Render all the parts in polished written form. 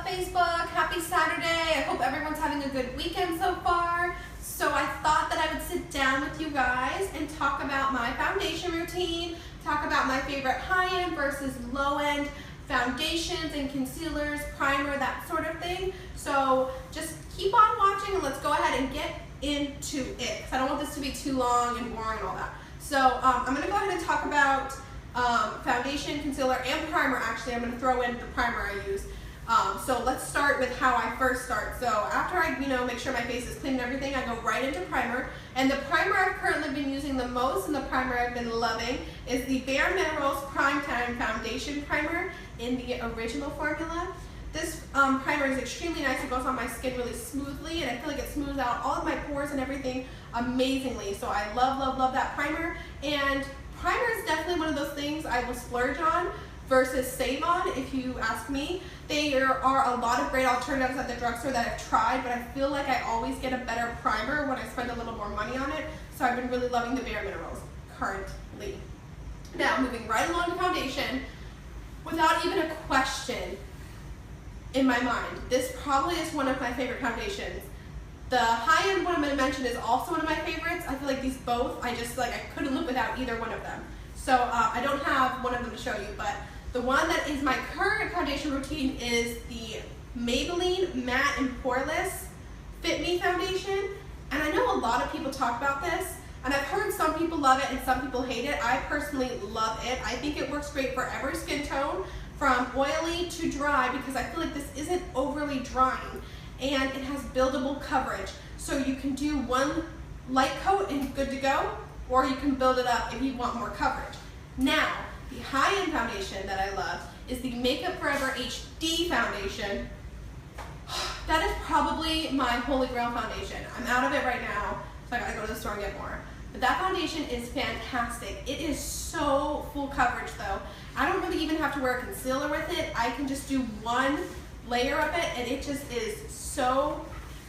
Facebook? Happy Saturday. I hope everyone's having a good weekend so far. So I thought that I would sit down with you guys and talk about my foundation routine, talk about my favorite high-end versus low-end foundations and concealers, primer, that sort of thing. So just keep on watching and let's go ahead and get into it, because I don't want this to be too long and boring and all that. So I'm going to go ahead and talk about foundation, concealer, and primer. Actually, I'm going to throw in the primer I use. So let's start with how I first start. So after I, make sure my face is clean and everything, I go right into primer. And the primer I've currently been using the most, and the primer I've been loving, is the Bare Minerals Primetime Foundation Primer in the original formula. This primer is extremely nice. It goes on my skin really smoothly, and I feel like it smooths out all of my pores and everything amazingly. So I love, love, love that primer. And primer is definitely one of those things I will splurge on versus save on, if you ask me. There are a lot of great alternatives at the drugstore that I've tried, but I feel like I always get a better primer when I spend a little more money on it. So I've been really loving the Bare Minerals currently. Now, moving right along to foundation, without even a question in my mind, this probably is one of my favorite foundations. The high-end one I'm going to mention is also one of my favorites. I feel like these both, I couldn't live without either one of them. So I don't have one of them to show you, but the one that is my current foundation routine is the Maybelline Matte and Poreless Fit Me Foundation. And I know a lot of people talk about this, and I've heard some people love it and some people hate it. I personally love it. I think it works great for every skin tone, from oily to dry, because I feel like this isn't overly drying, and it has buildable coverage. So you can do one light coat and good to go, or you can build it up if you want more coverage. Now, the high-end foundation that I love is the Makeup Forever HD Foundation. That is probably my holy grail foundation. I'm out of it right now, so I gotta go to the store and get more. But that foundation is fantastic. It is so full coverage though. I don't really even have to wear a concealer with it. I can just do one layer of it, and it just is so,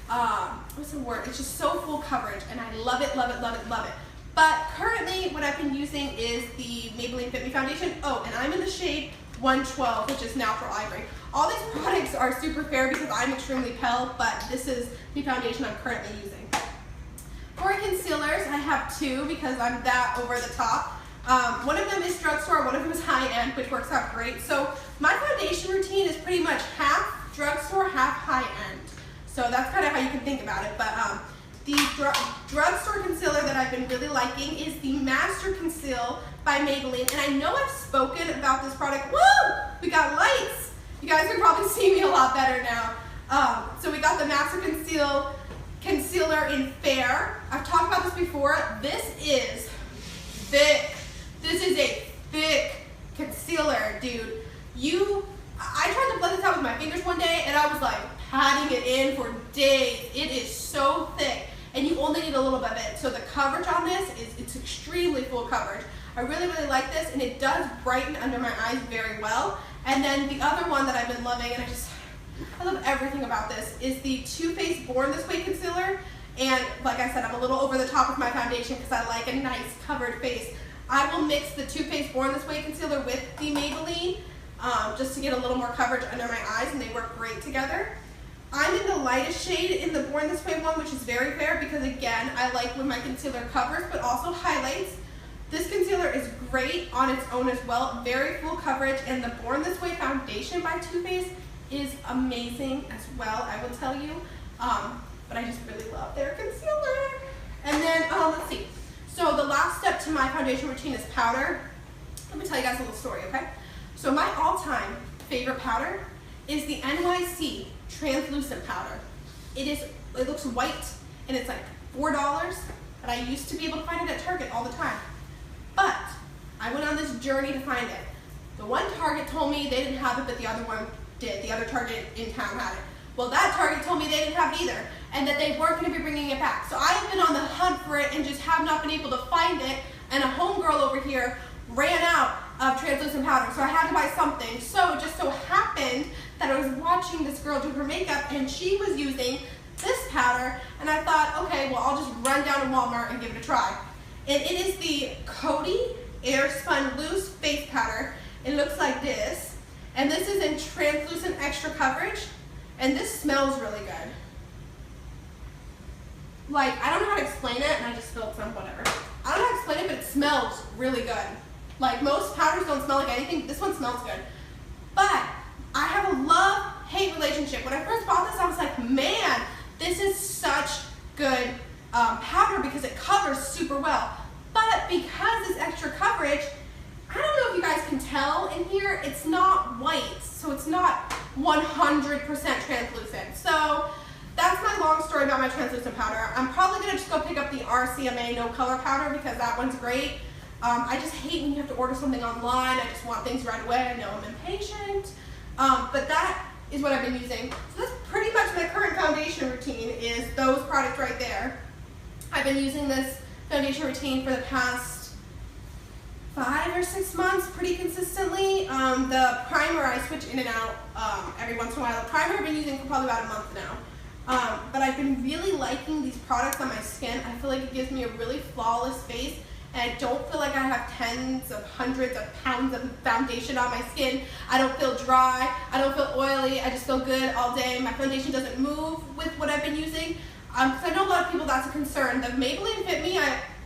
what's the word? It's just so full coverage, and I love it, love it, love it, love it. But currently, what I've been using is the Maybelline Fit Me Foundation. Oh, and I'm in the shade 112, which is Natural Ivory. All these products are super fair because I'm extremely pale, but this is the foundation I'm currently using. For concealers, I have two because I'm that over the top. One of them is drugstore, one of them is high-end, which works out great. So my foundation routine is pretty much half drugstore, half high-end. So that's kind of how you can think about it. But the drugstore concealer that I've been really liking is the Master Conceal by Maybelline. And I know I've spoken about this product. Woo! We got lights. You guys can probably see me a lot better now. So we got the Master Conceal Concealer in Fair. I've talked about this before. This is thick. This is a thick concealer, dude. I tried to blend this out with my fingers one day, and I was like patting it in for days. It is so thick, and you only need a little bit of it. So the coverage on this it's extremely full coverage. I really, really like this, and it does brighten under my eyes very well. And then the other one that I've been loving, and I love everything about this, is the Too Faced Born This Way concealer. And like I said, I'm a little over the top with my foundation because I like a nice covered face. I will mix the Too Faced Born This Way concealer with the Maybelline just to get a little more coverage under my eyes, and they work great together. I'm in the lightest shade in the Born This Way one, which is very fair because, again, I like when my concealer covers but also highlights. This concealer is great on its own as well, very full coverage, and the Born This Way foundation by Too Faced is amazing as well, I will tell you. But I just really love their concealer. And then, let's see. So the last step to my foundation routine is powder. Let me tell you guys a little story, okay? So my all-time favorite powder is the NYC Translucent Powder. It looks white, and it's like $4, and I used to be able to find it at Target all the time. But I went on this journey to find it. The one Target told me they didn't have it, but the other one did. The other Target in town had it. Well, that Target told me they didn't have it either, and that they weren't going to be bringing it back. So I've been on the hunt for it and just have not been able to find it, and a homegirl over here ran out of translucent powder, so I had to buy something. So it just so happened that I was watching this girl do her makeup, and she was using this powder, and I thought, okay, well, I'll just run down to Walmart and give it a try. And it is the Coty Airspun Loose Face Powder. It looks like this, and this is in translucent extra coverage. And this smells really good. Like, I don't know how to explain it, and I just spilled some, whatever. I don't know how to explain it, but it smells really good. Like, most powders don't smell like anything. This one smells good. But I have a love-hate relationship. When I first bought this, I was like, man, this is such good powder because it covers super well. But because it's extra coverage, I don't know if you guys can tell in here, it's not white. So it's not 100% translucent. So that's my long story about my translucent powder. I'm probably gonna just go pick up the RCMA No Color powder because that one's great. I just hate when you have to order something online. I just want things right away. I know I'm impatient. But that is what I've been using. So that's pretty much my current foundation routine is those products right there. I've been using this foundation routine for the past 5 or 6 months pretty consistently. The primer I switch in and out every once in a while. The primer I've been using for probably about a month now. But I've been really liking these products on my skin. I feel like it gives me a really flawless face. And I don't feel like I have tens of hundreds of pounds of foundation on my skin. I don't feel dry, I don't feel oily, I just feel good all day. My foundation doesn't move with what I've been using. Because I know a lot of people that's a concern. The Maybelline Fit Me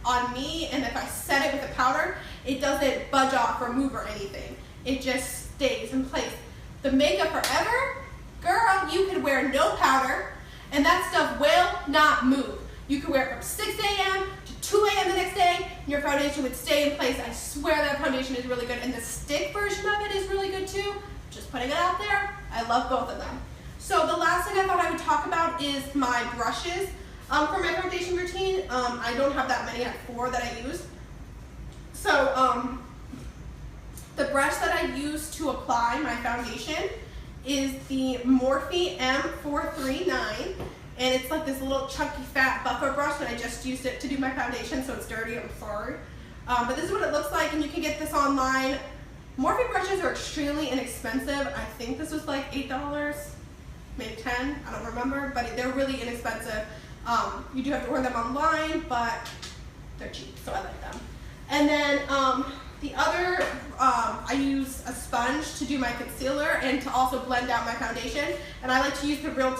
on me, and if I set it with a powder, it doesn't budge off or move or anything. It just stays in place. The Makeup Forever, girl, you could wear no powder, and that stuff will not move. You could wear it from 6 a.m. to 2 a.m. the next day, and your foundation would stay in place. I swear that foundation is really good, and the stick version of it is really good too. Just putting it out there. I love both of them. So the last thing I thought I would talk about is my brushes for my foundation routine. I don't have that many. I have 4 that I use. So the brush that I use to apply my foundation is the Morphe M439. And it's like this little chunky fat buffer brush, and I just used it to do my foundation, so it's dirty, I'm sorry. But this is what it looks like, and you can get this online. Morphe brushes are extremely inexpensive. I think this was like $8, maybe 10, I don't remember, but they're really inexpensive. You do have to order them online, but they're cheap, so I like them. And then the other, I use a sponge to do my concealer and to also blend out my foundation, and I like to use the Real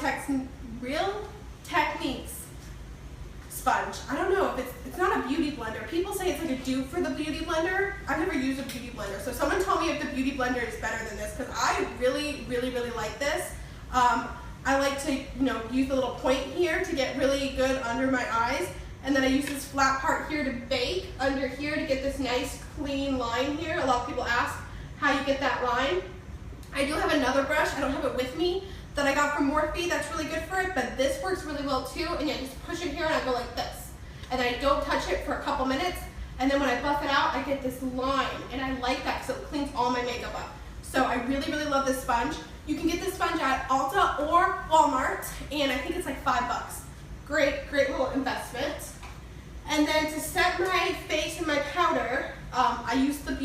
Techniques sponge. I don't know if it's not a beauty blender. People say it's like a dupe for the beauty blender. I've never used a beauty blender, so someone tell me if the beauty blender is better than this, because I really like this. I like to, use the little point here to get really good under my eyes, and then I use this flat part here to bake under here to get this nice clean line here. A lot of people ask how you get that line. I do have another brush, I don't have it with me, that I got from Morphe that's really good for it, but this works really well too, and you just push it here and I go like this. And then I don't touch it for a couple minutes, and then when I buff it out, I get this line, and I like that because it cleans all my makeup up. So I really love this sponge. You can get this sponge at Ulta or Walmart, and I think it's like $5. Great little investment. And then to set my face and my powder, I use the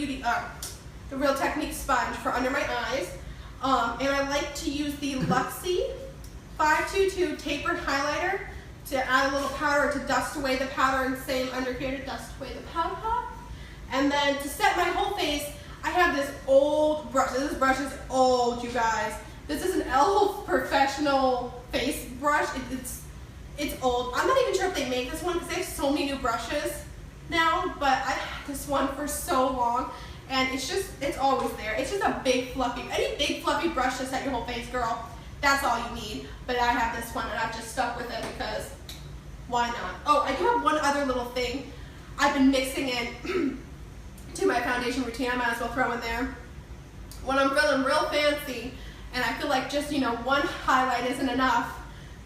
Real Techniques sponge for under my eyes. And I like to use the Luxie 522 tapered highlighter to add a little powder to dust away the powder, and same under here to dust away the powder. And then to set my whole face, I have this old brush. This brush is old, you guys. This is an e.l.f. Professional face brush. It's old. I'm not even sure if they make this one because they have so many new brushes now, but I've had this one for so long. And it's always there. It's just a big fluffy, any big fluffy brush to set your whole face, girl, that's all you need. But I have this one and I've just stuck with it because why not? Oh, I do have one other little thing I've been mixing in to my foundation routine. I might as well throw in there. When I'm feeling real fancy and I feel like just, one highlight isn't enough,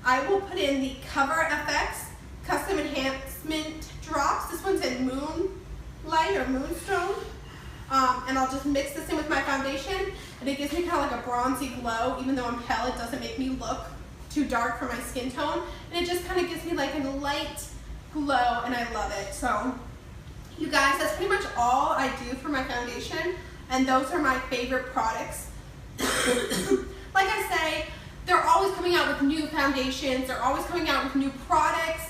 I will put in the Cover FX Custom Enhancement Drops. This one's in Moonlight or Moonstone. And I'll just mix this in with my foundation, and it gives me kind of like a bronzy glow. Even though I'm pale, it doesn't make me look too dark for my skin tone, and it just kind of gives me like a light glow, and I love it. So you guys, that's pretty much all I do for my foundation, and those are my favorite products. Like I say, they're always coming out with new foundations, they're always coming out with new products.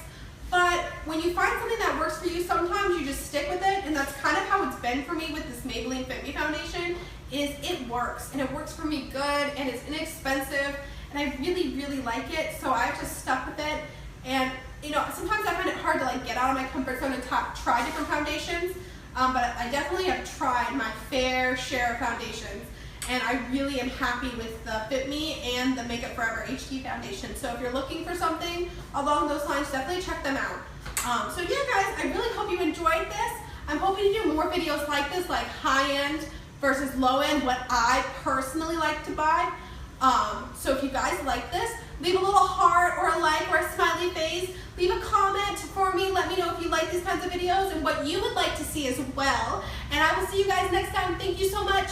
But when you find something that works for you, sometimes you just stick with it, and that's kind of how it's been for me with this Maybelline Fit Me foundation, is it works, and it works for me good, and it's inexpensive, and I really, really like it, so I've just stuck with it. And you know, sometimes I find it hard to like get out of my comfort zone and try different foundations, but I definitely have tried my fair share of foundations, and I really am happy with the Fit Me and the Makeup Forever HD foundation. So if you're looking for something along those lines, definitely check them out. So yeah guys, I really hope you enjoyed this. I'm hoping to do more videos like this, like high-end versus low-end, what I personally like to buy. So if you guys like this, leave a little heart or a like or a smiley face. Leave a comment for me. Let me know if you like these kinds of videos and what you would like to see as well. And I will see you guys next time. Thank you so much.